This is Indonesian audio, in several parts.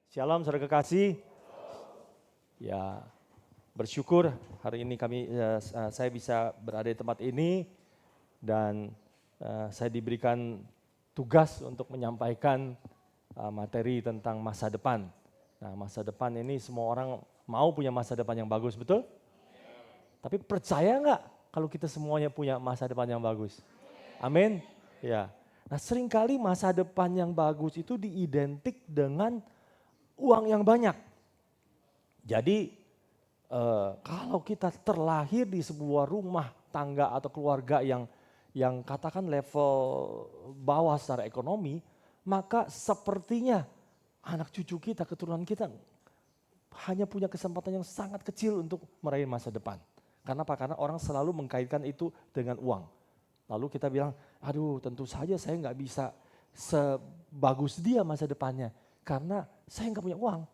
Shalom saudara kekasih. Ya, bersyukur hari ini saya bisa berada di tempat ini dan saya diberikan tugas untuk menyampaikan materi tentang masa depan. Nah, masa depan ini semua orang mau punya masa depan yang bagus, betul? Tapi percaya nggak kalau kita semuanya punya masa depan yang bagus? Amin. Ya. Nah, seringkali masa depan yang bagus itu diidentik dengan uang yang banyak. Jadi kalau kita terlahir di sebuah rumah tangga atau keluarga yang katakan level bawah secara ekonomi, maka sepertinya anak cucu kita, keturunan kita hanya punya kesempatan yang sangat kecil untuk meraih masa depan. Karena apa? Karena orang selalu mengkaitkan itu dengan uang. Lalu kita bilang, aduh tentu saja saya nggak bisa sebagus dia masa depannya. Karena saya nggak punya uang.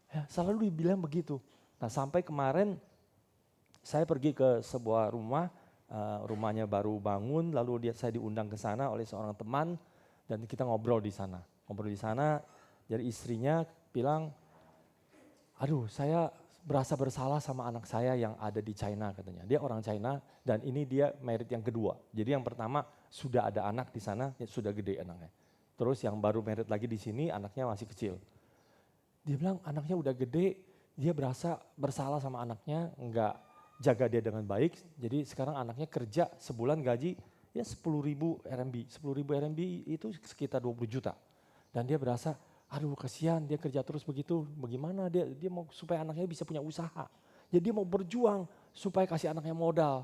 Ya, selalu dibilang begitu. Nah sampai kemarin saya pergi ke sebuah rumah, rumahnya baru bangun, lalu saya diundang ke sana oleh seorang teman dan kita ngobrol di sana. Ngobrol di sana, jadi istrinya bilang, aduh saya berasa bersalah sama anak saya yang ada di China katanya. Dia orang China dan ini dia married yang kedua. Jadi yang pertama sudah ada anak di sana, ya sudah gede anaknya. Terus yang baru married lagi di sini anaknya masih kecil. Dia bilang anaknya udah gede, dia berasa bersalah sama anaknya, enggak jaga dia dengan baik. Jadi sekarang anaknya kerja sebulan gaji ya 10.000 RMB. 10.000 RMB itu sekitar 20 juta. Dan dia berasa, aduh kasihan dia kerja terus begitu, bagaimana dia mau supaya anaknya bisa punya usaha. Jadi dia mau berjuang supaya kasih anaknya modal.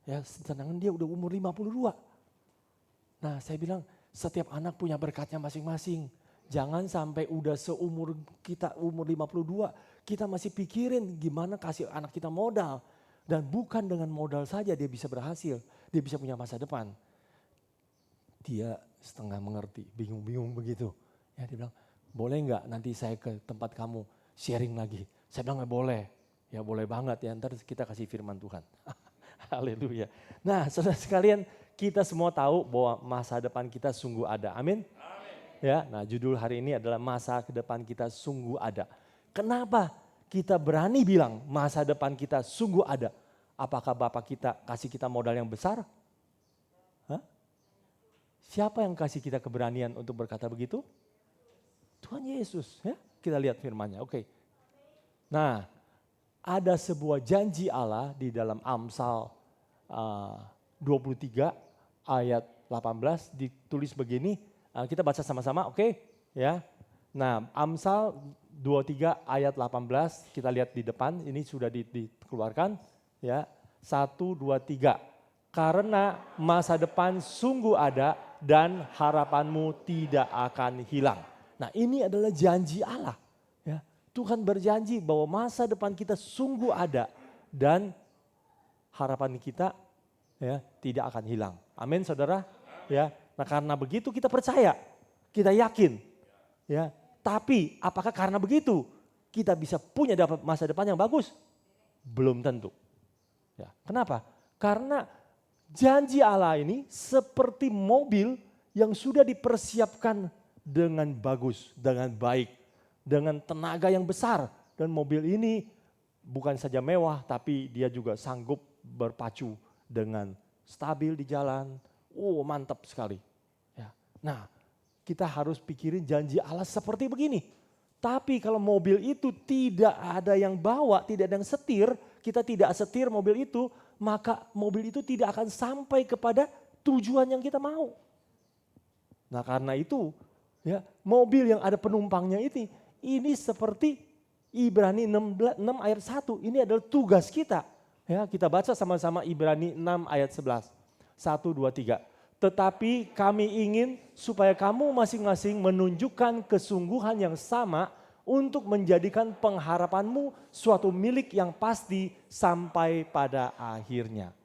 Ya sedangkan dia udah umur 52. Nah saya bilang setiap anak punya berkatnya masing-masing. Jangan sampai udah seumur kita, umur 52, kita masih pikirin gimana kasih anak kita modal. Dan bukan dengan modal saja dia bisa berhasil, dia bisa punya masa depan. Dia setengah mengerti, bingung-bingung begitu. Ya dia bilang, boleh nggak nanti saya ke tempat kamu sharing lagi. Saya bilang nggak boleh, ya boleh banget ya ntar kita kasih firman Tuhan. Haleluya. Nah saudara sekalian kita semua tahu bahwa masa depan kita sungguh ada, amin. Ya, nah judul hari ini adalah masa ke depan kita sungguh ada. Kenapa kita berani bilang masa depan kita sungguh ada? Apakah Bapak kita kasih kita modal yang besar? Hah? Siapa yang kasih kita keberanian untuk berkata begitu? Tuhan Yesus. Ya? Kita lihat firman-Nya. Oke. Nah, ada sebuah janji Allah di dalam Amsal 23 ayat 18 ditulis begini. Kita baca sama-sama, oke? Ya. Nah, Amsal 23 ayat 18 kita lihat di depan, ini sudah dikeluarkan, ya. 1 2 3. Karena masa depan sungguh ada dan harapanmu tidak akan hilang. Nah, ini adalah janji Allah, ya. Tuhan berjanji bahwa masa depan kita sungguh ada dan harapan kita ya tidak akan hilang. Amin, Saudara? Ya. Nah karena begitu kita percaya, kita yakin. Ya, tapi apakah karena begitu kita bisa punya dapat masa depan yang bagus? Belum tentu. Ya, kenapa? Karena janji Allah ini seperti mobil yang sudah dipersiapkan dengan bagus, dengan baik, dengan tenaga yang besar. Dan mobil ini bukan saja mewah tapi dia juga sanggup berpacu dengan stabil di jalan. Mantap sekali. Ya. Nah, kita harus pikirin janji Allah seperti begini. Tapi kalau mobil itu tidak ada yang bawa, tidak ada yang setir, kita tidak setir mobil itu, maka mobil itu tidak akan sampai kepada tujuan yang kita mau. Nah, karena itu, ya, mobil yang ada penumpangnya ini seperti Ibrani 6 ayat 1, ini adalah tugas kita. Ya, kita baca sama-sama Ibrani 6 ayat 11. 1, 2, 3. Tetapi kami ingin supaya kamu masing-masing menunjukkan kesungguhan yang sama untuk menjadikan pengharapanmu suatu milik yang pasti sampai pada akhirnya.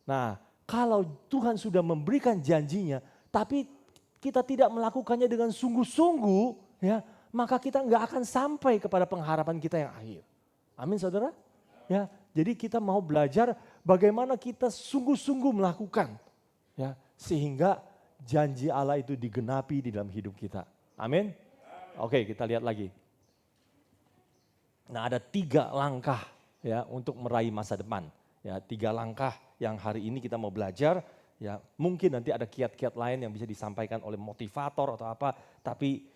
Nah, kalau Tuhan sudah memberikan janjinya, tapi kita tidak melakukannya dengan sungguh-sungguh, ya, maka kita nggak akan sampai kepada pengharapan kita yang akhir. Amin, Saudara? Ya, jadi kita mau belajar bagaimana kita sungguh-sungguh melakukan, ya, sehingga janji Allah itu digenapi di dalam hidup kita. Amin. Oke, kita lihat lagi. Nah, ada 3 langkah ya untuk meraih masa depan. Ya, 3 langkah yang hari ini kita mau belajar. Ya, mungkin nanti ada kiat-kiat lain yang bisa disampaikan oleh motivator atau apa, tapi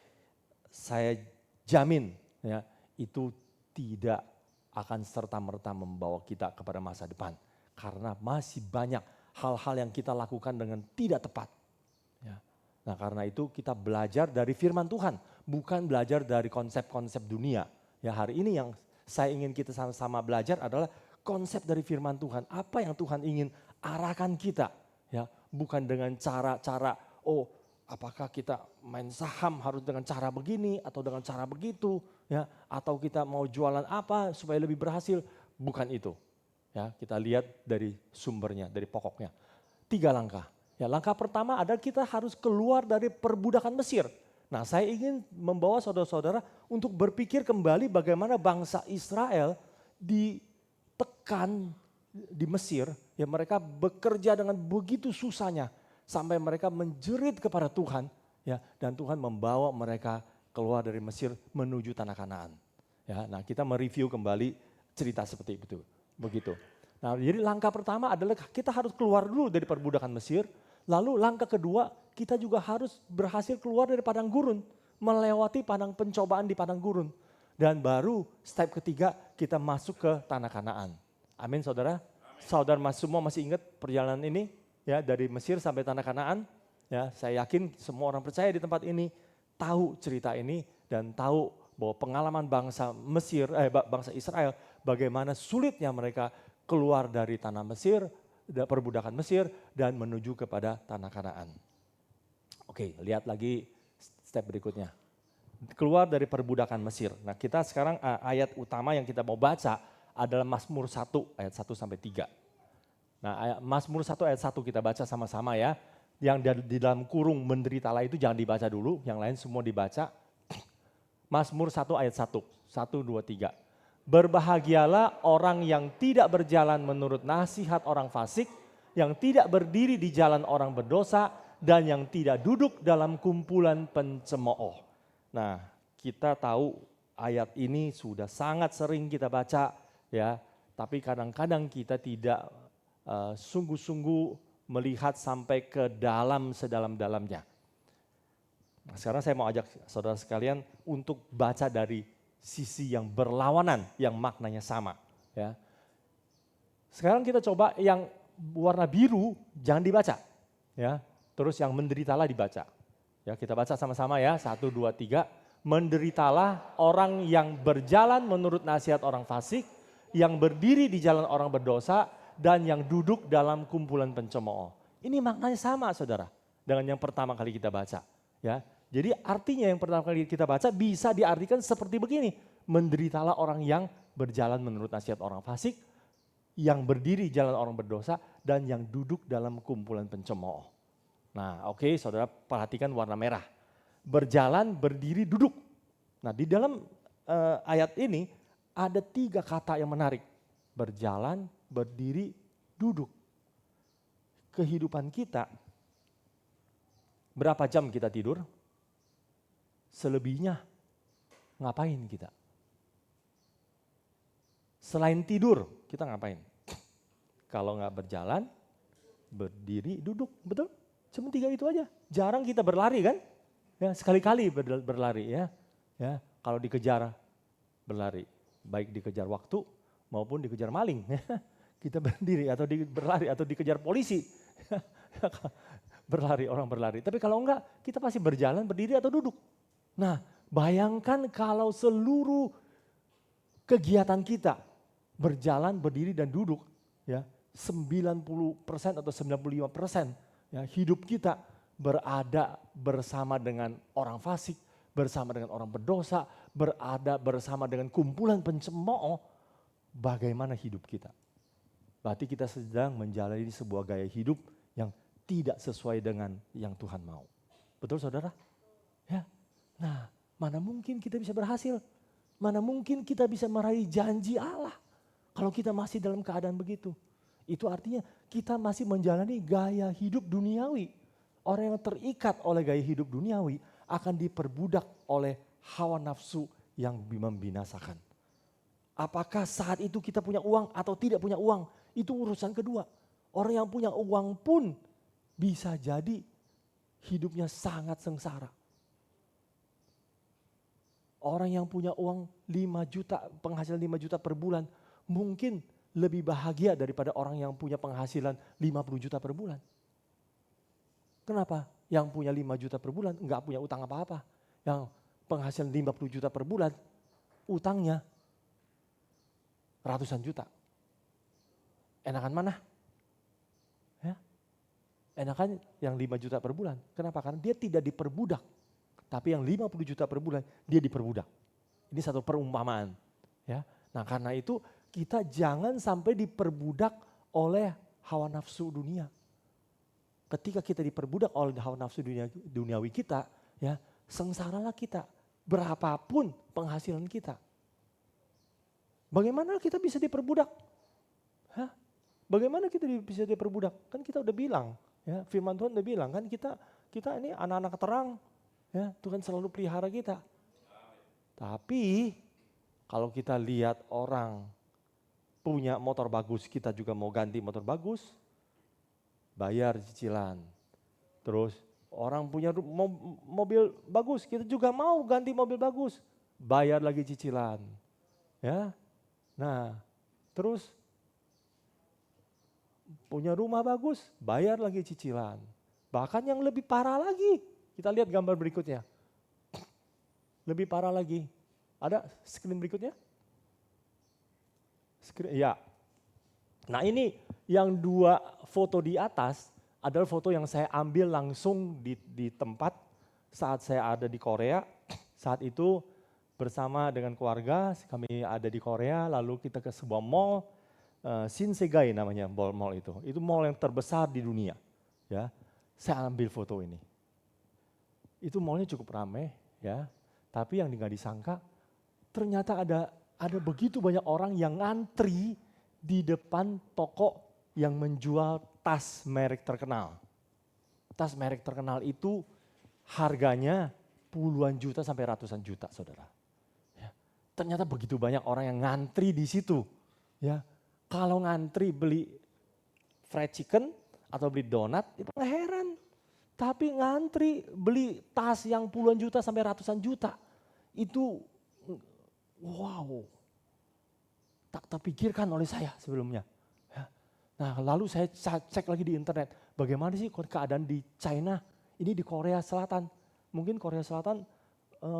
saya jamin ya itu tidak akan serta-merta membawa kita kepada masa depan. Karena masih banyak hal-hal yang kita lakukan dengan tidak tepat. Ya. Nah, karena itu kita belajar dari firman Tuhan, bukan belajar dari konsep-konsep dunia. Ya, hari ini yang saya ingin kita sama-sama belajar adalah konsep dari firman Tuhan. Apa yang Tuhan ingin arahkan kita, ya, bukan dengan cara-cara apakah kita main saham harus dengan cara begini atau dengan cara begitu, ya, atau kita mau jualan apa supaya lebih berhasil, bukan itu. Ya, kita lihat dari sumbernya, dari pokoknya. 3 langkah. Ya, langkah pertama adalah kita harus keluar dari perbudakan Mesir. Nah, saya ingin membawa saudara-saudara untuk berpikir kembali bagaimana bangsa Israel ditekan di Mesir, ya mereka bekerja dengan begitu susahnya sampai mereka menjerit kepada Tuhan, ya, dan Tuhan membawa mereka keluar dari Mesir menuju tanah Kanaan. Ya, nah kita mereview kembali cerita seperti itu, begitu. Nah, jadi langkah pertama adalah kita harus keluar dulu dari perbudakan Mesir. Lalu langkah kedua, kita juga harus berhasil keluar dari padang gurun, melewati pencobaan di padang gurun. Dan baru step ketiga kita masuk ke tanah Kanaan. Amin, saudara. Saudara semua masih ingat perjalanan ini, ya, dari Mesir sampai tanah Kanaan. Ya, saya yakin semua orang percaya di tempat ini tahu cerita ini dan tahu bahwa pengalaman bangsa bangsa Israel bagaimana sulitnya mereka keluar dari tanah Mesir, perbudakan Mesir dan menuju kepada tanah Kanaan. Oke, lihat lagi step berikutnya. Keluar dari perbudakan Mesir. Nah, kita sekarang ayat utama yang kita mau baca adalah Mazmur 1 ayat 1 sampai 3. Nah, Mazmur 1 ayat 1 kita baca sama-sama ya. Yang di dalam kurung menderitalah itu jangan dibaca dulu, yang lain semua dibaca. Mazmur 1 ayat 1, 1, 2, 3. Berbahagialah orang yang tidak berjalan menurut nasihat orang fasik, yang tidak berdiri di jalan orang berdosa, dan yang tidak duduk dalam kumpulan pencemooh. Nah, kita tahu ayat ini sudah sangat sering kita baca, ya. Tapi kadang-kadang kita tidak sungguh-sungguh melihat sampai ke dalam sedalam-dalamnya. Nah, sekarang saya mau ajak saudara sekalian untuk baca dari sisi yang berlawanan, yang maknanya sama. Ya. Sekarang kita coba yang warna biru jangan dibaca. Ya. Terus yang menderitalah dibaca. Ya, kita baca sama-sama ya, 1, 2, 3. Menderitalah orang yang berjalan menurut nasihat orang fasik, yang berdiri di jalan orang berdosa, dan yang duduk dalam kumpulan pencemooh. Ini maknanya sama, saudara, dengan yang pertama kali kita baca. Ya, jadi artinya yang pertama kali kita baca bisa diartikan seperti begini. Menderitalah orang yang berjalan menurut nasihat orang fasik, yang berdiri di jalan orang berdosa, dan yang duduk dalam kumpulan pencemooh. Nah, oke, saudara perhatikan warna merah. Berjalan, berdiri, duduk. Nah, di dalam ayat ini ada 3 kata yang menarik. Berjalan, berdiri, duduk. Kehidupan kita, berapa jam kita tidur? Selebihnya ngapain kita? Selain tidur, kita ngapain? Kalau nggak berjalan, berdiri, duduk, betul? Cuma 3 itu aja. Jarang kita berlari kan? Ya, sekali-kali berlari ya. Ya, kalau dikejar berlari, baik dikejar waktu maupun dikejar maling. Kita berdiri atau berlari atau dikejar polisi. Berlari, orang berlari. Tapi kalau enggak, kita pasti berjalan, berdiri atau duduk. Nah, bayangkan kalau seluruh kegiatan kita berjalan, berdiri dan duduk, ya 90% atau 95% ya, hidup kita berada bersama dengan orang fasik, bersama dengan orang berdosa, berada bersama dengan kumpulan pencemooh. Bagaimana hidup kita? Berarti kita sedang menjalani sebuah gaya hidup yang tidak sesuai dengan yang Tuhan mau. Betul saudara? Ya. Nah, mana mungkin kita bisa berhasil? Mana mungkin kita bisa meraih janji Allah kalau kita masih dalam keadaan begitu? Itu artinya kita masih menjalani gaya hidup duniawi. Orang yang terikat oleh gaya hidup duniawi akan diperbudak oleh hawa nafsu yang membinasakan. Apakah saat itu kita punya uang atau tidak punya uang, itu urusan kedua. Orang yang punya uang pun bisa jadi hidupnya sangat sengsara. Orang yang punya uang 5 juta, penghasilan 5 juta per bulan, mungkin lebih bahagia daripada orang yang punya penghasilan 50 juta per bulan. Kenapa? Yang punya 5 juta per bulan nggak punya utang apa-apa. Yang penghasilan 50 juta per bulan, utangnya ratusan juta. Enakan mana? Ya. Enakan yang 5 juta per bulan. Kenapa? Karena dia tidak diperbudak. Tapi yang 50 juta per bulan dia diperbudak. Ini satu perumpamaan. Ya. Nah karena itu kita jangan sampai diperbudak oleh hawa nafsu dunia. Ketika kita diperbudak oleh hawa nafsu duniawi kita, ya sengsaralah kita. Berapapun penghasilan kita. Bagaimana kita bisa diperbudak? Hah? Bagaimana kita bisa diperbudak? Kan kita udah bilang, ya firman Tuhan udah bilang kan kita ini anak-anak terang, ya Tuhan selalu pelihara kita. Tapi kalau kita lihat orang punya motor bagus, kita juga mau ganti motor bagus, bayar cicilan. Terus orang punya mobil bagus, kita juga mau ganti mobil bagus, bayar lagi cicilan. Ya. Nah, terus punya rumah bagus, bayar lagi cicilan. Bahkan yang lebih parah lagi, kita lihat gambar berikutnya. Lebih parah lagi. Ada screen berikutnya? Ya. Nah ini yang 2 foto di atas adalah foto yang saya ambil langsung di tempat saat saya ada di Korea. Saat itu bersama dengan keluarga kami ada di Korea, lalu kita ke sebuah mall, Shinsegae namanya mall itu. Itu mall yang terbesar di dunia. Ya, saya ambil foto ini. Itu mallnya cukup ramai, ya. Tapi yang nggak disangka, ternyata ada begitu banyak orang yang ngantri di depan toko yang menjual tas merek terkenal. Tas merek terkenal itu harganya puluhan juta sampai ratusan juta, saudara. Ya, ternyata begitu banyak orang yang ngantri di situ. Ya, kalau ngantri beli fried chicken atau beli donat itu nggak heran. Tapi ngantri beli tas yang puluhan juta sampai ratusan juta itu wow, tak terpikirkan oleh saya sebelumnya. Ya. Nah lalu saya cek lagi di internet, bagaimana sih keadaan di China, ini di Korea Selatan. Mungkin Korea Selatan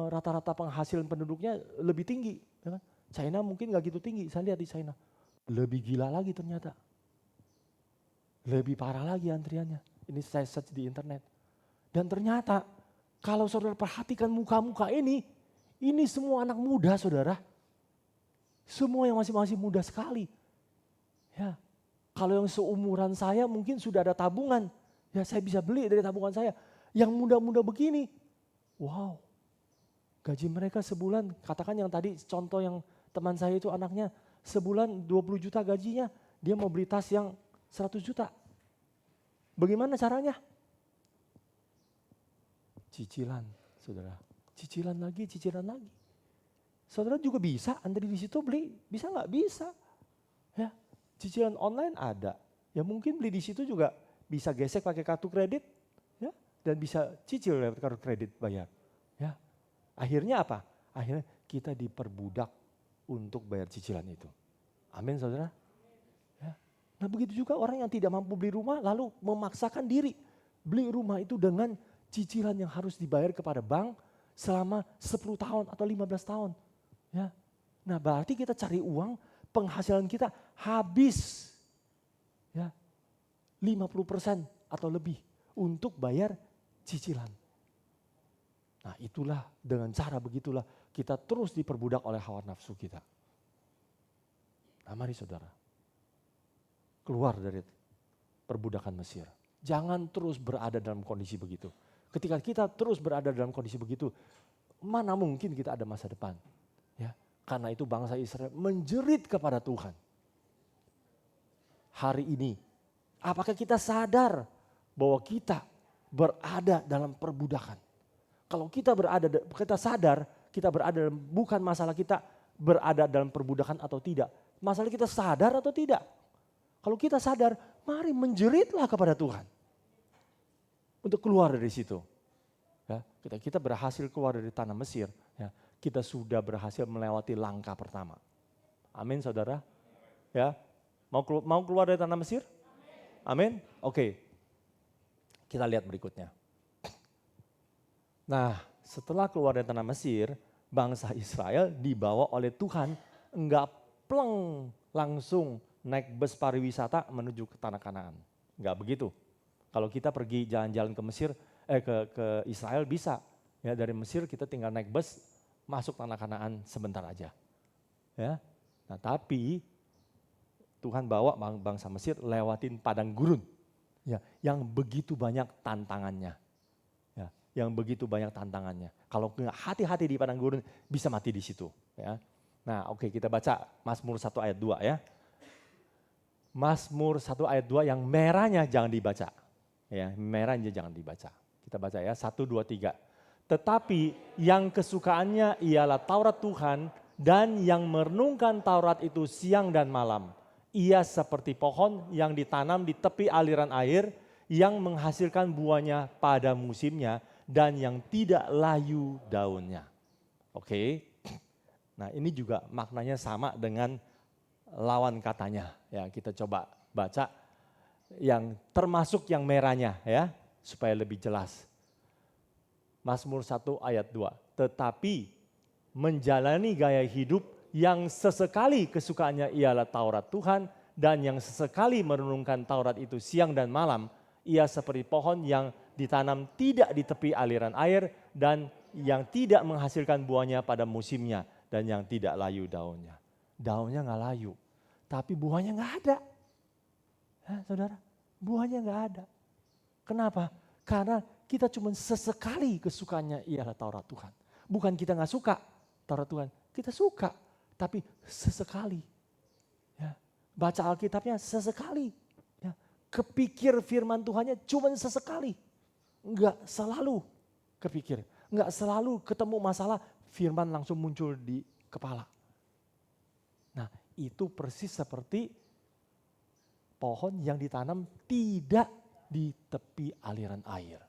rata-rata penghasilan penduduknya lebih tinggi. Ya kan? China mungkin gak gitu tinggi, saya lihat di China. Lebih gila lagi ternyata. Lebih parah lagi antriannya. Ini saya search di internet. Dan ternyata kalau saudara perhatikan muka-muka ini semua anak muda saudara. Semua yang masih muda sekali. Ya, kalau yang seumuran saya mungkin sudah ada tabungan. Ya saya bisa beli dari tabungan saya. Yang muda-muda begini, wow. Gaji mereka sebulan, katakan yang tadi contoh yang teman saya itu anaknya sebulan 20 juta gajinya. Dia mau beli tas yang 100 juta. Bagaimana caranya? Cicilan, saudara. Cicilan lagi. Saudara juga bisa antri di situ beli, bisa nggak? Bisa. Ya, cicilan online ada. Ya mungkin beli di situ juga bisa gesek pakai kartu kredit, ya, dan bisa cicil lewat kartu kredit bayar. Ya, akhirnya apa? Akhirnya kita diperbudak untuk bayar cicilan itu. Amin, saudara. Ya. Nah begitu juga orang yang tidak mampu beli rumah lalu memaksakan diri beli rumah itu dengan cicilan yang harus dibayar kepada bank selama 10 tahun atau 15 tahun. Ya. Nah berarti kita cari uang, penghasilan kita habis ya 50% atau lebih untuk bayar cicilan. Nah itulah, dengan cara begitulah kita terus diperbudak oleh hawa nafsu kita. Nah mari saudara, keluar dari perbudakan Mesir. Jangan terus berada dalam kondisi begitu. Ketika kita terus berada dalam kondisi begitu, mana mungkin kita ada masa depan. Ya, karena itu bangsa Israel menjerit kepada Tuhan. Hari ini, apakah kita sadar bahwa kita berada dalam perbudakan? Kalau kita sadar, kita berada dalam, bukan masalah kita berada dalam perbudakan atau tidak. Masalah kita sadar atau tidak. Kalau kita sadar, mari menjeritlah kepada Tuhan. Untuk keluar dari situ. Ya, kita berhasil keluar dari tanah Mesir. Ya, kita sudah berhasil melewati langkah pertama. Amin saudara. Ya, mau keluar dari tanah Mesir? Amin. Oke. Kita lihat berikutnya. Nah, setelah keluar dari tanah Mesir, bangsa Israel dibawa oleh Tuhan, enggak pleng langsung naik bus pariwisata menuju ke tanah Kanaan. Enggak begitu. Kalau kita pergi jalan-jalan ke Mesir, ke Israel bisa. Ya, dari Mesir kita tinggal naik bus masuk tanah Kanaan sebentar aja. Ya. Nah, tapi Tuhan bawa bangsa Mesir lewatin padang gurun. Ya, yang begitu banyak tantangannya. Ya, yang begitu banyak tantangannya. Kalau nggak hati-hati di padang gurun bisa mati di situ. Ya. Nah, oke, kita baca Mazmur 1 ayat 2 ya. Mazmur 1 ayat 2 yang merahnya jangan dibaca. Ya, merahnya jangan dibaca. Kita baca ya, 1, 2, 3. Tetapi yang kesukaannya ialah Taurat Tuhan dan yang merenungkan Taurat itu siang dan malam. Ia seperti pohon yang ditanam di tepi aliran air yang menghasilkan buahnya pada musimnya dan yang tidak layu daunnya. Oke. Nah, ini juga maknanya sama dengan lawan katanya. Ya, kita coba baca yang termasuk yang merahnya ya, supaya lebih jelas. Mazmur 1 ayat 2. Tetapi menjalani gaya hidup yang sesekali kesukaannya ialah Taurat Tuhan dan yang sesekali merenungkan Taurat itu siang dan malam, ia seperti pohon yang ditanam tidak di tepi aliran air dan yang tidak menghasilkan buahnya pada musimnya dan yang tidak layu daunnya. Daunnya nggak layu, tapi buahnya nggak ada. Hah, saudara, buahnya nggak ada. Kenapa? Karena kita cuma sesekali kesukaannya ialah Taurat Tuhan. Bukan kita nggak suka Taurat Tuhan, kita suka, tapi sesekali. Ya, baca Alkitabnya sesekali. Ya, kepikir firman Tuhannya cuma sesekali. Enggak selalu kepikir. Enggak selalu ketemu masalah firman langsung muncul di kepala. Nah, itu persis seperti pohon yang ditanam tidak di tepi aliran air.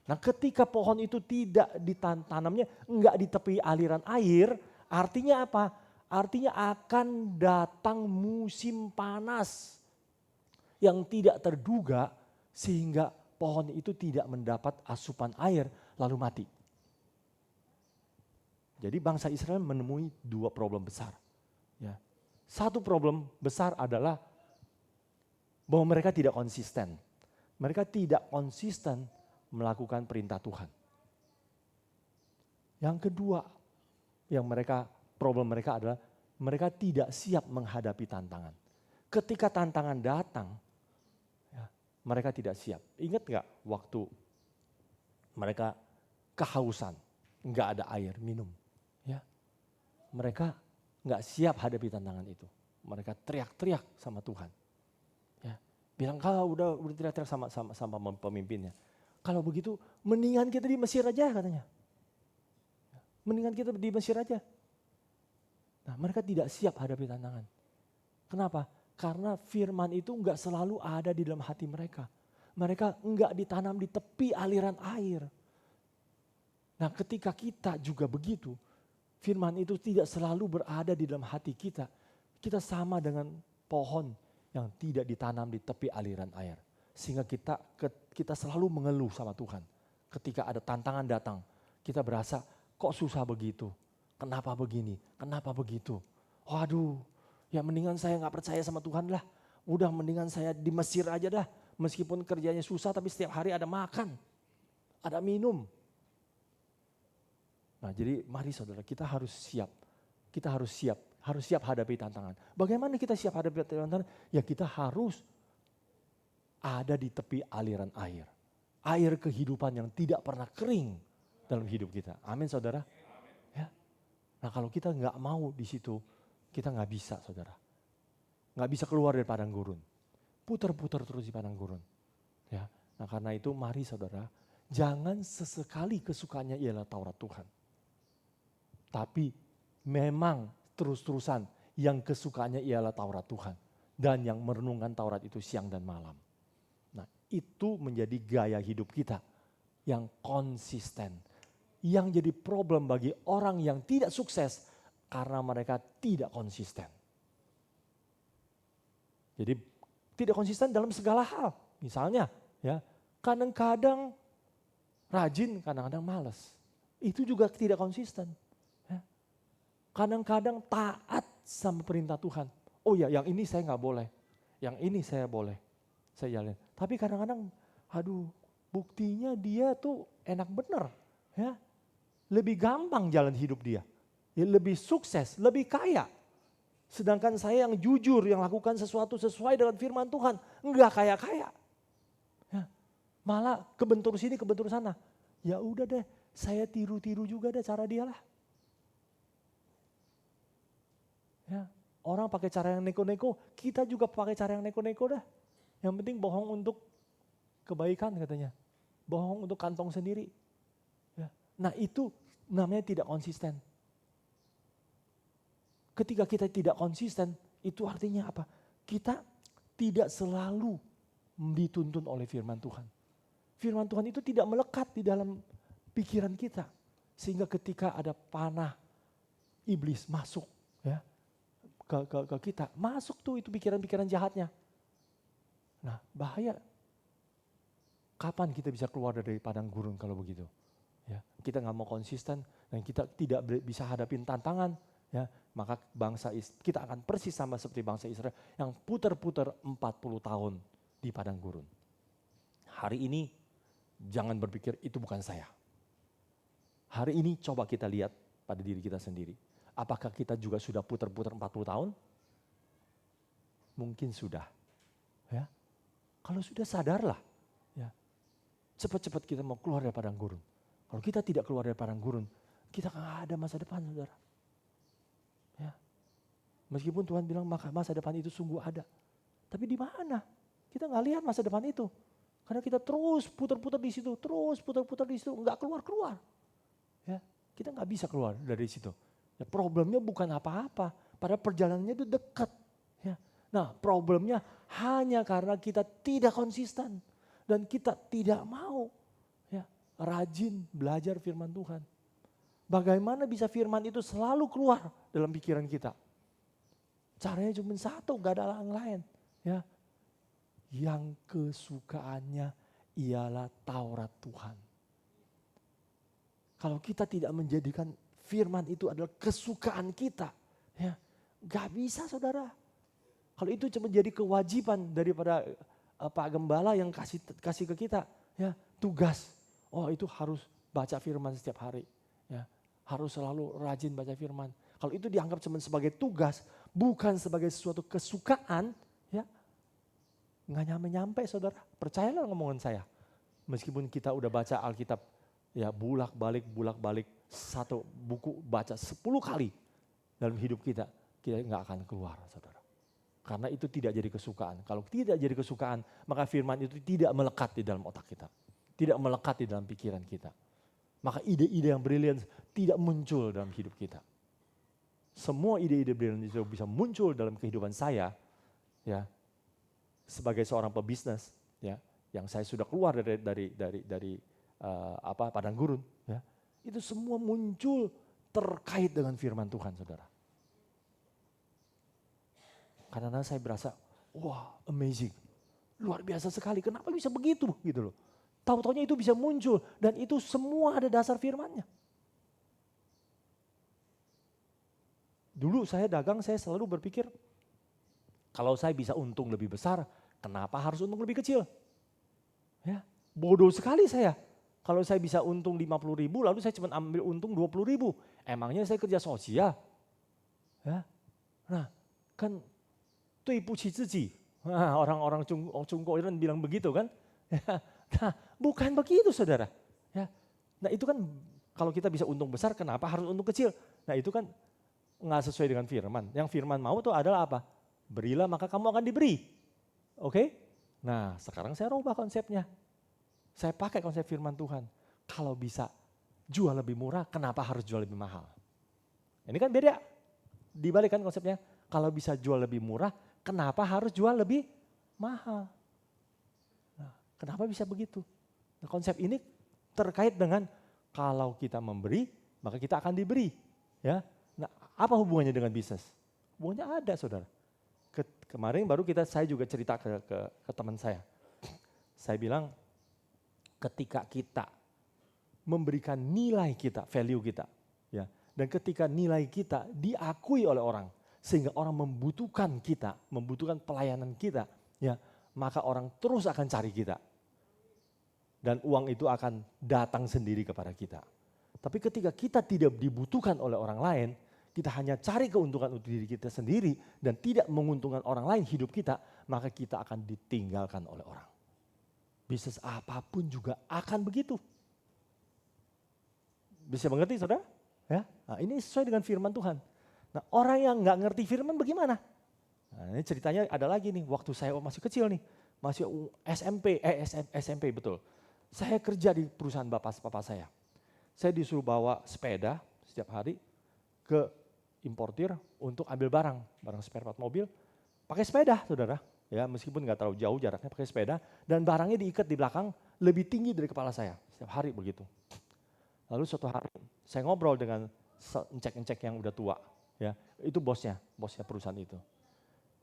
Nah, ketika pohon itu tidak ditanamnya, enggak di tepi aliran air, artinya apa? Artinya akan datang musim panas yang tidak terduga sehingga pohon itu tidak mendapat asupan air lalu mati. Jadi bangsa Israel menemui dua problem besar. Ya. Satu problem besar adalah bahwa mereka tidak konsisten. Mereka tidak konsisten melakukan perintah Tuhan. Yang kedua, problem mereka adalah mereka tidak siap menghadapi tantangan. Ketika tantangan datang, ya, mereka tidak siap. Ingat gak waktu mereka kehausan, gak ada air minum. Ya, mereka gak siap hadapi tantangan itu. Mereka teriak-teriak sama Tuhan. Ya, bilang kau udah teriak-teriak sama pemimpinnya. Kalau begitu mendingan kita di Mesir aja katanya. Mendingan kita di Mesir aja. Nah, mereka tidak siap hadapi tantangan. Kenapa? Karena firman itu enggak selalu ada di dalam hati mereka. Mereka enggak ditanam di tepi aliran air. Nah, ketika kita juga begitu, firman itu tidak selalu berada di dalam hati kita. Kita sama dengan pohon yang tidak ditanam di tepi aliran air. Sehingga kita selalu mengeluh sama Tuhan. Ketika ada tantangan datang, kita berasa kok susah begitu, kenapa begini, kenapa begitu. Waduh, ya mendingan saya gak percaya sama Tuhan lah. Udah mendingan saya di Mesir aja dah. Meskipun kerjanya susah tapi setiap hari ada makan, ada minum. Nah, jadi mari saudara, kita harus siap. Kita harus siap hadapi tantangan. Bagaimana kita siap hadapi tantangan? Ya kita harus ada di tepi aliran air. Air kehidupan yang tidak pernah kering dalam hidup kita. Amin saudara. Ya. Nah, kalau kita nggak mau di situ, kita nggak bisa saudara. Nggak bisa keluar dari padang gurun. Putar-putar terus di padang gurun. Ya. Nah, karena itu mari saudara, jangan sesekali kesukaannya ialah Taurat Tuhan. Tapi memang terus-terusan. Yang kesukaannya ialah Taurat Tuhan. Dan yang merenungkan Taurat itu siang dan malam. Nah, itu menjadi gaya hidup kita yang konsisten. Yang jadi problem bagi orang yang tidak sukses karena mereka tidak konsisten. Jadi tidak konsisten dalam segala hal. Misalnya, ya, kadang-kadang rajin, kadang-kadang malas. Itu juga tidak konsisten. Ya. Kadang-kadang taat sama perintah Tuhan. Oh ya, yang ini saya nggak boleh. Yang ini saya boleh. Saya jalan. Tapi kadang-kadang, buktinya dia tuh enak bener. Ya. Lebih gampang jalan hidup dia. Ya, lebih sukses, lebih kaya. Sedangkan saya yang jujur, yang lakukan sesuatu sesuai dengan firman Tuhan. Enggak kaya-kaya. Ya. Malah kebentur sini, kebentur sana. Ya udah deh, saya tiru-tiru juga deh cara dia lah. Ya. Orang pakai cara yang neko-neko, kita juga pakai cara yang neko-neko dah. Yang penting bohong untuk kebaikan katanya. Bohong untuk kantong sendiri. Ya. Nah itu namanya tidak konsisten. Ketika kita tidak konsisten, itu artinya apa? Kita tidak selalu dituntun oleh firman Tuhan. Firman Tuhan itu tidak melekat di dalam pikiran kita. Sehingga ketika ada panah iblis masuk ya ke kita, masuk tuh itu pikiran-pikiran jahatnya. Nah bahaya. Kapan kita bisa keluar dari padang gurun kalau begitu? Ya, kita nggak mau konsisten dan kita tidak bisa hadapin tantangan. Ya, maka kita akan persis sama seperti bangsa Israel yang putar-putar 40 tahun di padang gurun. Hari ini jangan berpikir itu bukan saya. Hari ini coba kita lihat pada diri kita sendiri. Apakah kita juga sudah putar-putar 40 tahun? Mungkin sudah. Ya. Kalau sudah sadarlah. Ya. Cepat-cepat kita mau keluar dari padang gurun. Kalau kita tidak keluar dari padang gurun, kita nggak ada masa depan, saudara. Ya. Meskipun Tuhan bilang masa depan itu sungguh ada. Tapi di mana? Kita nggak lihat masa depan itu. Karena kita terus putar-putar di situ, terus putar-putar di situ, nggak keluar-keluar. Ya, kita nggak bisa keluar dari situ. Ya, problemnya bukan apa-apa, padahal perjalanannya itu dekat. Ya. Nah, problemnya hanya karena kita tidak konsisten dan kita tidak mau ya, rajin belajar firman Tuhan. Bagaimana bisa firman itu selalu keluar dalam pikiran kita? Caranya cuma satu, gak ada yang lain. Ya. Yang kesukaannya ialah Taurat Tuhan. Kalau kita tidak menjadikan firman itu adalah kesukaan kita, ya gak bisa saudara. Kalau itu cuma jadi kewajiban daripada Pak Gembala yang kasih ke kita, ya tugas. Oh itu harus baca firman setiap hari, ya harus selalu rajin baca firman. Kalau itu dianggap cuma sebagai tugas, bukan sebagai sesuatu kesukaan, ya nggak nyampe-nyampe saudara. Percayalah ngomongan saya. Meskipun kita udah baca Alkitab, ya bulak-balik satu buku baca 10 kali dalam hidup kita nggak akan keluar saudara. Karena itu tidak jadi kesukaan. Kalau tidak jadi kesukaan, maka firman itu tidak melekat di dalam otak kita. Tidak melekat di dalam pikiran kita. Maka ide-ide yang brilian tidak muncul dalam hidup kita. Semua ide-ide brilian itu bisa muncul dalam kehidupan saya, ya sebagai seorang pebisnis, ya yang saya sudah keluar dari padang gurun, ya itu semua muncul terkait dengan firman Tuhan, saudara. Karena saya berasa, wah amazing, luar biasa sekali. Kenapa bisa begitu, gitu loh? Tahu-taunya itu bisa muncul dan itu semua ada dasar firman-Nya. Dulu saya dagang, saya selalu berpikir, kalau saya bisa untung lebih besar, kenapa harus untung lebih kecil? Ya, bodoh sekali saya. Kalau saya bisa untung 50.000, lalu saya cuma ambil untung 20.000. Emangnya saya kerja sosial? Ya, nah kan tuipu ziji. Orang-orang Cungko bilang begitu kan? Ya, nah, bukan begitu saudara. Ya, nah itu kan kalau kita bisa untung besar, kenapa harus untung kecil? Nah itu kan nggak sesuai dengan firman. Yang firman mau tuh adalah apa? Berilah maka kamu akan diberi. Oke? Nah sekarang saya rubah konsepnya. Saya pakai konsep firman Tuhan. Kalau bisa jual lebih murah, kenapa harus jual lebih mahal? Ini kan beda. dibalik kan konsepnya. Kalau bisa jual lebih murah, kenapa harus jual lebih mahal? Nah, kenapa bisa begitu? Nah, konsep ini terkait dengan kalau kita memberi, maka kita akan diberi. Ya, nah, apa hubungannya dengan bisnis? Hubungannya ada, saudara. Kemarin baru saya juga cerita ke teman saya. Saya bilang, ketika kita memberikan nilai kita, value kita, ya, dan ketika nilai kita diakui oleh orang, sehingga orang membutuhkan kita, membutuhkan pelayanan kita, ya, maka orang terus akan cari kita. Dan uang itu akan datang sendiri kepada kita. Tapi ketika kita tidak dibutuhkan oleh orang lain, kita hanya cari keuntungan untuk diri kita sendiri dan tidak menguntungkan orang lain hidup kita, maka kita akan ditinggalkan oleh orang. Bisnis apapun juga akan begitu. Bisa mengerti, saudara? Ya, nah, ini sesuai dengan firman Tuhan. Nah, orang yang nggak ngerti firman bagaimana? Nah, ini ceritanya ada lagi nih, waktu saya masih kecil nih, masih SMP betul. Saya kerja di perusahaan bapak saya. Saya disuruh bawa sepeda setiap hari ke importir untuk ambil barang spare part mobil, pakai sepeda, saudara. Ya, meskipun nggak terlalu jauh jaraknya, pakai sepeda, dan barangnya diikat di belakang lebih tinggi dari kepala saya, setiap hari begitu. Lalu suatu hari saya ngobrol dengan encek-encek yang udah tua, ya, itu bosnya perusahaan itu.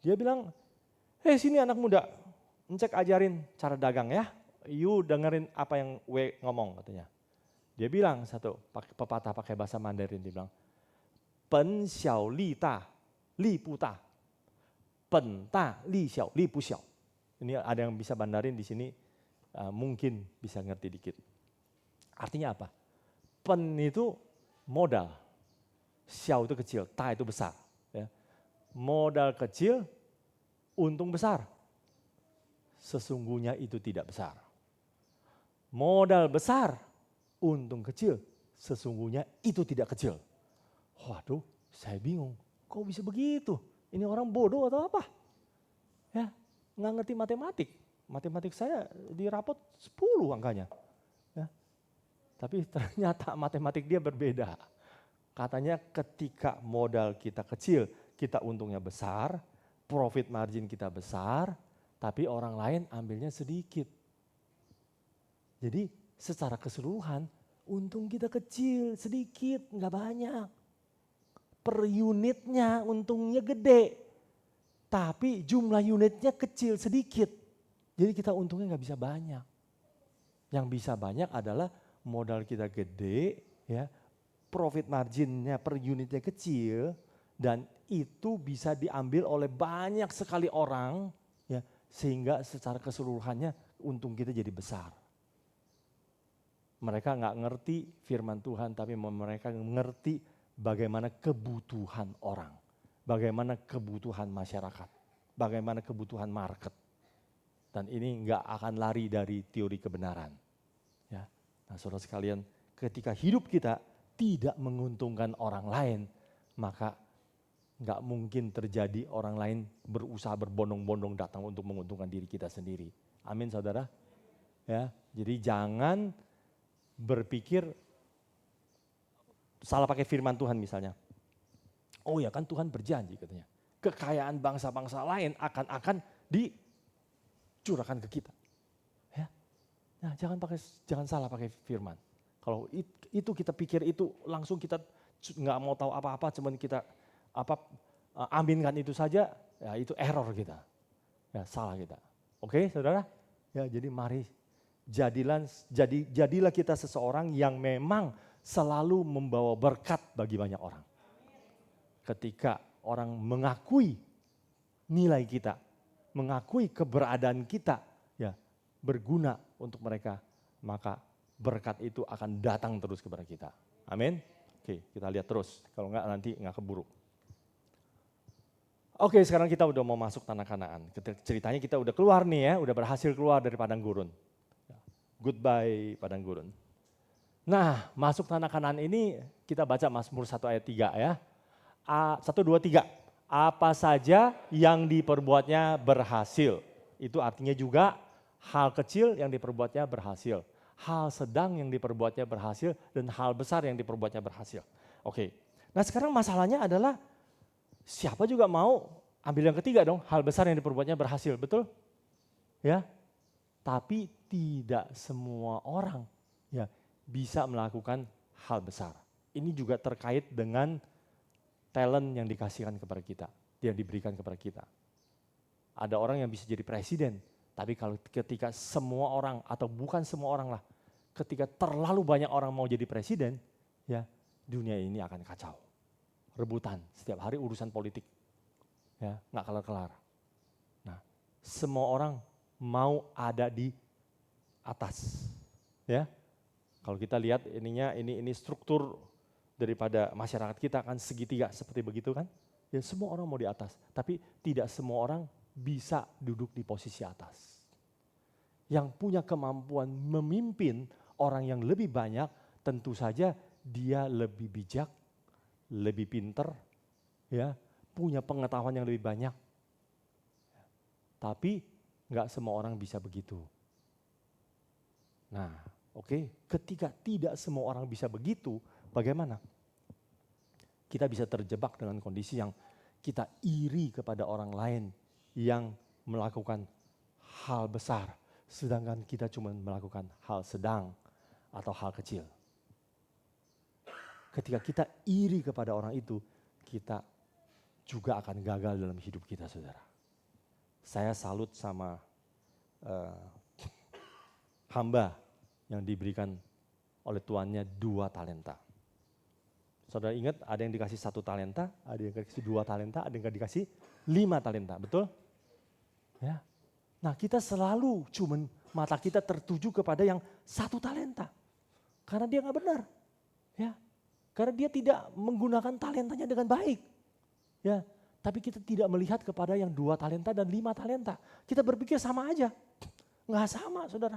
Dia bilang, "Hei sini anak muda, encek ajarin cara dagang ya, you dengerin apa yang W ngomong," katanya. Dia bilang satu pepatah pakai bahasa Mandarin, dia bilang, "Pen xiao li da, li bu da. Pen da, li xiao, li bu xiao." Ini ada yang bisa Mandarin di sini, mungkin bisa ngerti dikit. Artinya apa? Pen itu modal, xiao itu kecil, ta itu besar. Ya. Modal kecil, untung besar. Sesungguhnya itu tidak besar. Modal besar, untung kecil, sesungguhnya itu tidak kecil. Waduh, saya bingung, kok bisa begitu? Ini orang bodoh atau apa? Ya, nggak ngerti matematik. Matematik saya di rapot 10 angkanya. Ya. Tapi ternyata matematik dia berbeda. Katanya ketika modal kita kecil, kita untungnya besar, profit margin kita besar, tapi orang lain ambilnya sedikit. Jadi secara keseluruhan, untung kita kecil, sedikit, nggak banyak. Per unitnya untungnya gede, tapi jumlah unitnya kecil, sedikit. Jadi kita untungnya nggak bisa banyak. Yang bisa banyak adalah modal kita gede, ya, profit marginnya per unitnya kecil, dan itu bisa diambil oleh banyak sekali orang, ya, sehingga secara keseluruhannya untung kita jadi besar. Mereka nggak ngerti firman Tuhan, tapi mereka ngerti bagaimana kebutuhan orang, bagaimana kebutuhan masyarakat, bagaimana kebutuhan market. Dan ini nggak akan lari dari teori kebenaran. Ya. Nah, saudara sekalian, ketika hidup kita tidak menguntungkan orang lain, maka nggak mungkin terjadi orang lain berusaha berbondong-bondong datang untuk menguntungkan diri kita sendiri. Amin, saudara. Ya, jadi jangan berpikir salah pakai firman Tuhan misalnya. Oh ya kan Tuhan berjanji katanya, kekayaan bangsa-bangsa lain akan dicurahkan ke kita. Ya. Nah, jangan salah pakai firman. Kalau itu kita pikir itu langsung kita nggak mau tahu apa-apa, cuman kita aminkan itu saja, ya itu error kita. Ya, salah kita. Oke, saudara? Ya, jadi mari jadilah kita seseorang yang memang selalu membawa berkat bagi banyak orang. Ketika orang mengakui nilai kita, mengakui keberadaan kita, ya berguna untuk mereka, maka berkat itu akan datang terus kepada kita. Amin. Oke, kita lihat terus. Kalau enggak nanti enggak keburu. Oke, sekarang kita udah mau masuk tanah Kanaan. Ceritanya kita udah keluar nih ya, udah berhasil keluar dari padang gurun. Goodbye padang gurun. Nah, masuk tanah Kanaan ini kita baca Mazmur 1 ayat 3 ya. 1, 2, 3. Apa saja yang diperbuatnya berhasil. Itu artinya juga hal kecil yang diperbuatnya berhasil. Hal sedang yang diperbuatnya berhasil dan hal besar yang diperbuatnya berhasil. Oke. Nah, sekarang masalahnya adalah siapa juga mau ambil yang ketiga dong, hal besar yang diperbuatnya berhasil, betul? Ya, tapi tidak semua orang ya bisa melakukan hal besar. Ini juga terkait dengan talent yang dikasihkan kepada kita, yang diberikan kepada kita. Ada orang yang bisa jadi presiden, tapi kalau ketika semua orang atau bukan semua orang lah, ketika terlalu banyak orang mau jadi presiden, ya dunia ini akan kacau. Rebutan, setiap hari urusan politik, ya nggak kelar-kelar. Nah, semua orang mau ada di atas, ya. Kalau kita lihat ini struktur daripada masyarakat kita kan segitiga seperti begitu kan, ya semua orang mau di atas, tapi tidak semua orang bisa duduk di posisi atas. Yang punya kemampuan memimpin orang yang lebih banyak, tentu saja dia lebih bijak, lebih pinter, ya, punya pengetahuan yang lebih banyak. Tapi nggak semua orang bisa begitu. Nah, oke, ketika tidak semua orang bisa begitu, bagaimana? Kita bisa terjebak dengan kondisi yang kita iri kepada orang lain yang melakukan hal besar, sedangkan kita cuma melakukan hal sedang atau hal kecil. Ketika kita iri kepada orang itu, kita juga akan gagal dalam hidup kita, saudara. Saya salut sama hamba yang diberikan oleh tuannya 2 talenta. Saudara ingat ada yang dikasih 1 talenta, ada yang dikasih 2 talenta, ada yang dikasih 5 talenta, betul? Ya. Nah kita selalu cuman mata kita tertuju kepada yang 1 talenta. Karena dia nggak benar. Ya. Karena dia tidak menggunakan talentanya dengan baik. Ya. Tapi kita tidak melihat kepada yang 2 talenta dan 5 talenta. Kita berpikir sama aja. Nggak sama, saudara.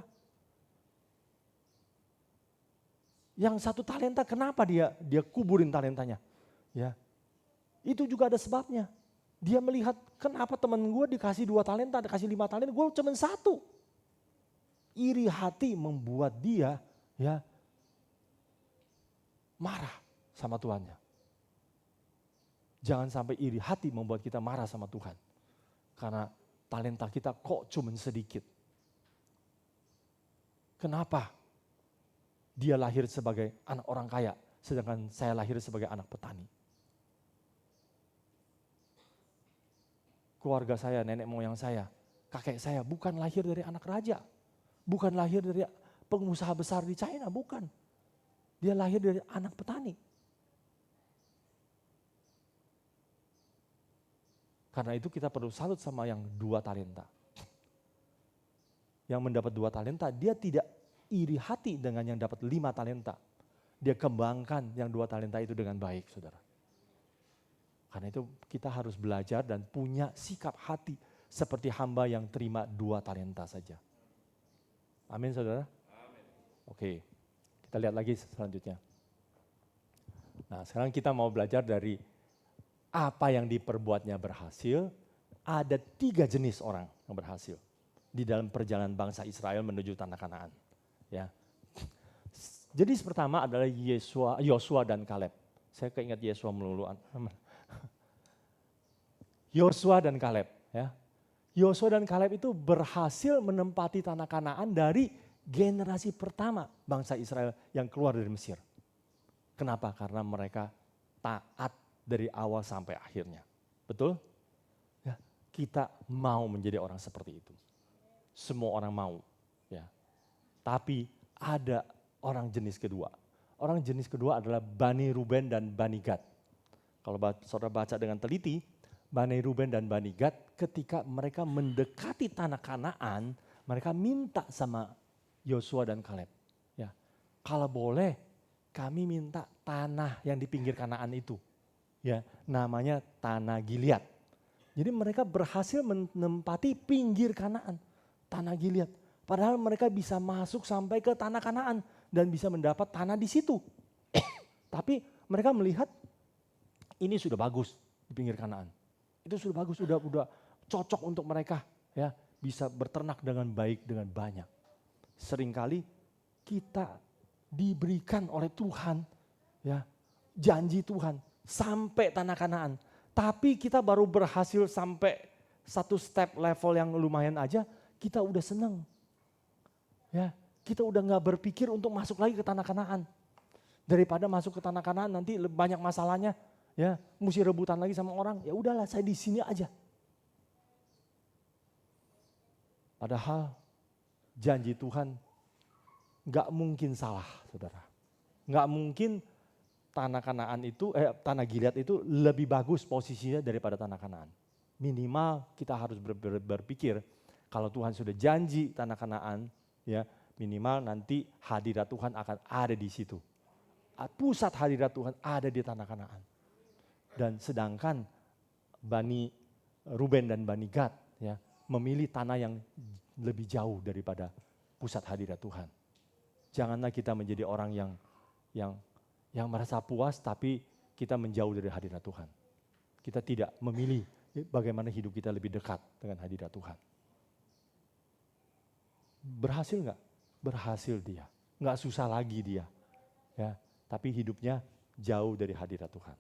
Yang 1 talenta kenapa dia kuburin talentanya? Ya, itu juga ada sebabnya. Dia melihat kenapa teman gue dikasih 2 talenta, dikasih 5 talenta, gue cuma 1. Iri hati membuat dia ya marah sama Tuhannya. Jangan sampai iri hati membuat kita marah sama Tuhan. Karena talenta kita kok cuma sedikit. Kenapa? Dia lahir sebagai anak orang kaya, sedangkan saya lahir sebagai anak petani. Keluarga saya, nenek moyang saya, kakek saya bukan lahir dari anak raja. Bukan lahir dari pengusaha besar di China, bukan. Dia lahir dari anak petani. Karena itu kita perlu salut sama yang 2 talenta. Yang mendapat 2 talenta, dia tidak iri hati dengan yang dapat 5 talenta. Dia kembangkan yang 2 talenta itu dengan baik, saudara. Karena itu kita harus belajar dan punya sikap hati seperti hamba yang terima 2 talenta saja. Amin, saudara? Amin. Oke, kita lihat lagi selanjutnya. Nah, sekarang kita mau belajar dari apa yang diperbuatnya berhasil. Ada 3 jenis orang yang berhasil di dalam perjalanan bangsa Israel menuju tanah Kanaan. Ya. Jadi pertama adalah Yosua dan Kaleb. Saya keingat Yosua melulu. Yosua dan Kaleb. Ya. Yosua dan Kaleb itu berhasil menempati tanah Kanaan dari generasi pertama bangsa Israel yang keluar dari Mesir. Kenapa? Karena mereka taat dari awal sampai akhirnya. Betul? Ya. Kita mau menjadi orang seperti itu. Semua orang mau. Ya. Tapi ada orang jenis kedua. Orang jenis kedua adalah Bani Ruben dan Bani Gad. Kalau saudara baca dengan teliti, Bani Ruben dan Bani Gad ketika mereka mendekati tanah Kanaan, mereka minta sama Yosua dan Kaleb. Ya, kalau boleh kami minta tanah yang di pinggir Kanaan itu. Ya, namanya tanah Gilead. Jadi mereka berhasil menempati pinggir Kanaan, tanah Gilead. Padahal mereka bisa masuk sampai ke tanah Kanaan dan bisa mendapat tanah di situ. Tapi mereka melihat ini sudah bagus di pinggir Kanaan. Itu sudah bagus, sudah cocok untuk mereka ya, bisa berternak dengan baik, dengan banyak. Seringkali kita diberikan oleh Tuhan ya, janji Tuhan sampai tanah Kanaan, Tapi kita baru berhasil sampai satu step level yang lumayan aja, kita udah seneng. Ya, kita udah gak berpikir untuk masuk lagi ke tanah Kanaan. Daripada masuk ke tanah Kanaan nanti banyak masalahnya, ya, mesti rebutan lagi sama orang. Ya udahlah, saya di sini aja. Padahal janji Tuhan gak mungkin salah, saudara. Gak mungkin tanah Kanaan itu, tanah Gilead itu lebih bagus posisinya daripada tanah Kanaan. Minimal kita harus berpikir kalau Tuhan sudah janji tanah Kanaan, ya minimal nanti hadirat Tuhan akan ada di situ. Pusat hadirat Tuhan ada di tanah Kanaan. Dan sedangkan Bani Ruben dan Bani Gad, ya, memilih tanah yang lebih jauh daripada pusat hadirat Tuhan. Janganlah kita menjadi orang yang merasa puas tapi kita menjauh dari hadirat Tuhan. Kita tidak memilih bagaimana hidup kita lebih dekat dengan hadirat Tuhan. Berhasil nggak? Berhasil dia. Nggak susah lagi dia. Ya, tapi hidupnya jauh dari hadirat Tuhan.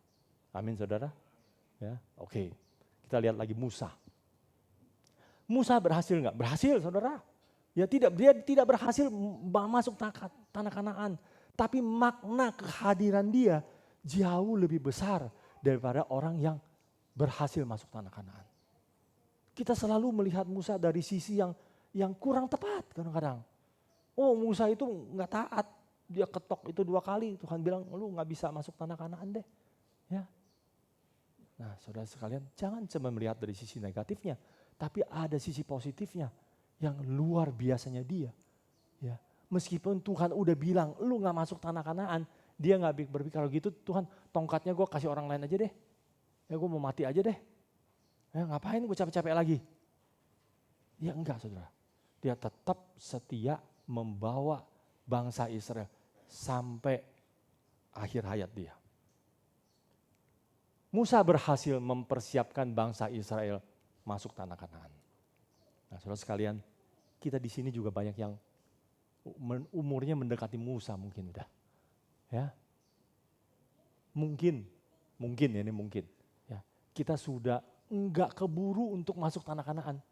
Amin, saudara. Ya, oke. Kita lihat lagi Musa. Musa berhasil nggak? Berhasil, saudara. Ya dia tidak berhasil masuk tanah Kanaan. Tapi makna kehadiran dia jauh lebih besar daripada orang yang berhasil masuk tanah Kanaan. Kita selalu melihat Musa dari sisi yang kurang tepat kadang-kadang. Oh, Musa itu nggak taat. Dia ketok itu 2 kali, Tuhan bilang lu gak bisa masuk tanah Kanaan deh. Ya. Nah, saudara sekalian, jangan cuma melihat dari sisi negatifnya, tapi ada sisi positifnya yang luar biasanya dia. Ya. Meskipun Tuhan udah bilang lu gak masuk tanah Kanaan, dia gak berpikir kalau gitu Tuhan tongkatnya gue kasih orang lain aja deh. Ya gue mau mati aja deh. Ya ngapain gue capek-capek lagi. Ya enggak, saudara. Dia tetap setia membawa bangsa Israel sampai akhir hayat dia. Musa berhasil mempersiapkan bangsa Israel masuk tanah Kanaan. Nah, saudara sekalian, kita di sini juga banyak yang umurnya mendekati Musa mungkin udah. Ya. Mungkin ya ini mungkin. Ya. Kita sudah enggak keburu untuk masuk tanah Kanaan.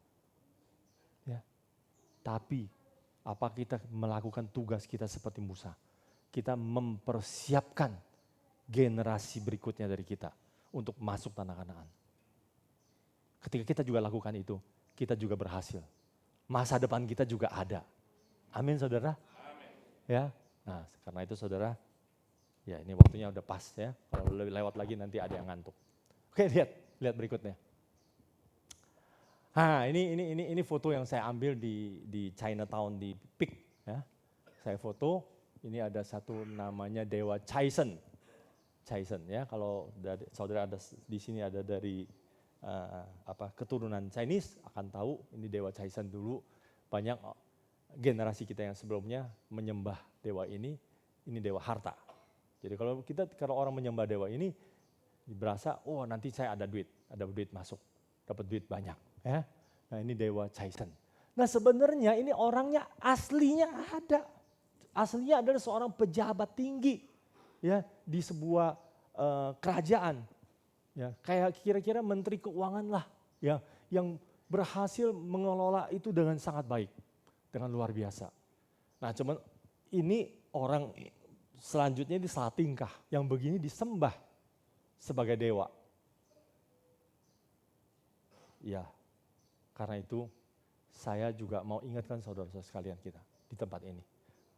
Ya. Tapi apa kita melakukan tugas kita seperti Musa? Kita mempersiapkan generasi berikutnya dari kita untuk masuk tanah Kanaan. Ketika kita juga lakukan itu, kita juga berhasil. Masa depan kita juga ada. Amin, saudara? Amin. Ya, nah karena itu saudara, ya ini waktunya udah pas ya. Kalau lebih lewat lagi nanti ada yang ngantuk. Oke, lihat berikutnya. Nah, ini foto yang saya ambil di Chinatown di Peak, ya. Saya foto, ini ada satu namanya Dewa Chaisen. Chaisen ya, kalau saudara ada di sini ada dari keturunan Chinese akan tahu ini Dewa Chaisen dulu. Banyak generasi kita yang sebelumnya menyembah dewa ini dewa harta. Jadi kalau orang menyembah dewa ini berasa, oh nanti saya ada duit masuk, dapat duit banyak. Ya. Nah ini Dewa Chaisen. Nah sebenarnya ini orangnya aslinya ada. Aslinya adalah seorang pejabat tinggi ya di sebuah kerajaan. Ya, kayak kira-kira menteri keuangan lah ya, yang berhasil mengelola itu dengan sangat baik. Dengan luar biasa. Nah cuman ini orang selanjutnya ini salah tingkah. Yang begini disembah sebagai dewa. Ya, karena itu saya juga mau ingatkan saudara-saudara sekalian kita di tempat ini.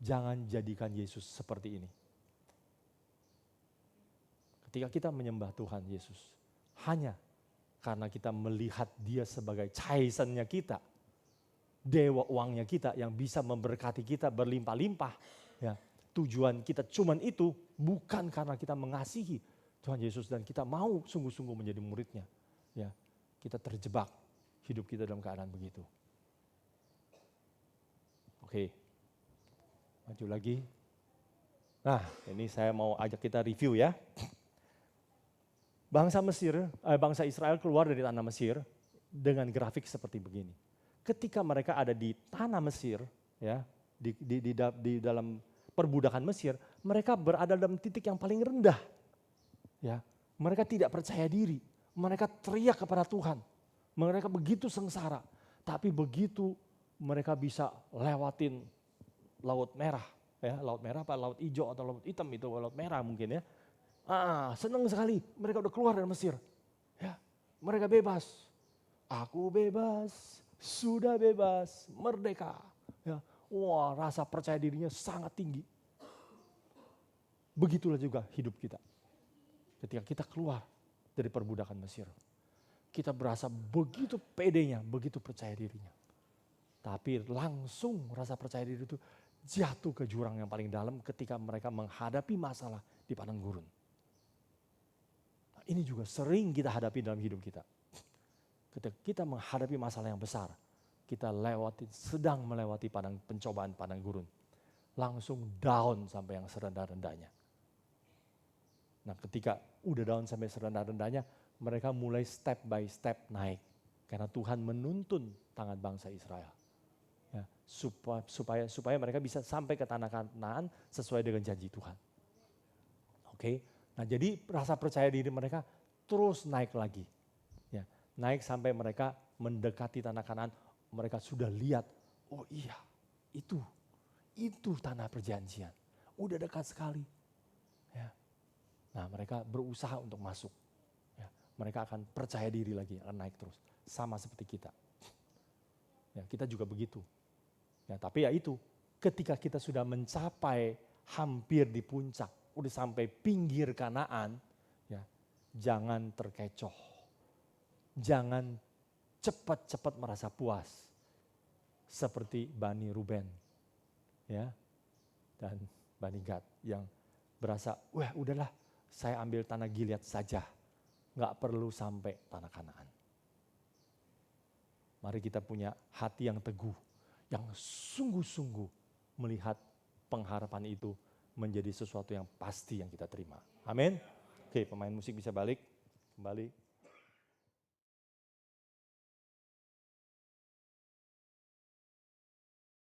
Jangan jadikan Yesus seperti ini. Ketika kita menyembah Tuhan Yesus, hanya karena kita melihat dia sebagai Chaisen-nya kita, dewa uangnya kita yang bisa memberkati kita berlimpah-limpah. Ya, tujuan kita cuman itu, bukan karena kita mengasihi Tuhan Yesus dan kita mau sungguh-sungguh menjadi muridnya. Ya, kita terjebak hidup kita dalam keadaan begitu. Oke, maju lagi. Nah, ini saya mau ajak kita review ya. Bangsa Israel keluar dari tanah Mesir dengan grafik seperti begini. Ketika mereka ada di tanah Mesir, ya, di dalam perbudakan Mesir, mereka berada dalam titik yang paling rendah. Ya, mereka tidak percaya diri. Mereka teriak kepada Tuhan. Mereka begitu sengsara. Tapi begitu mereka bisa lewatin Laut Merah. Ya, Laut Merah apa Laut Hijau atau Laut Hitam itu, Laut Merah mungkin ya. Senang sekali mereka udah keluar dari Mesir. Ya, mereka bebas. Aku bebas, sudah bebas, merdeka. Ya, wah, rasa percaya dirinya sangat tinggi. Begitulah juga hidup kita. Ketika kita keluar dari perbudakan Mesir, kita berasa begitu pedenya, begitu percaya dirinya. Tapi langsung rasa percaya diri itu jatuh ke jurang yang paling dalam ketika mereka menghadapi masalah di padang gurun. Nah, ini juga sering kita hadapi dalam hidup kita. Ketika kita menghadapi masalah yang besar, kita sedang melewati pencobaan padang gurun. Langsung down sampai yang serendah-rendahnya. Nah, ketika udah down sampai serendah-rendahnya, mereka mulai step by step naik. Karena Tuhan menuntun tangan bangsa Israel. Ya, supaya mereka bisa sampai ke tanah Kanaan sesuai dengan janji Tuhan. Oke, nah jadi rasa percaya diri mereka terus naik lagi. Ya, naik sampai mereka mendekati tanah Kanaan, mereka sudah lihat, oh iya, itu tanah perjanjian. Udah dekat sekali. Ya. Nah, mereka berusaha untuk masuk. Ya, mereka akan percaya diri lagi, akan naik terus. Sama seperti kita. Ya, kita juga begitu. Ya, tapi ya itu, ketika kita sudah mencapai hampir di puncak, udah sampai pinggir Kanaan, ya, jangan terkecoh. Jangan cepat-cepat merasa puas. Seperti Bani Ruben, ya, dan Bani Gad yang berasa, wah udahlah, saya ambil tanah Gilead saja, nggak perlu sampai tanah Kanaan. Mari kita punya hati yang teguh, yang sungguh-sungguh melihat pengharapan itu menjadi sesuatu yang pasti yang kita terima. Amin. Oke, pemain musik bisa balik kembali.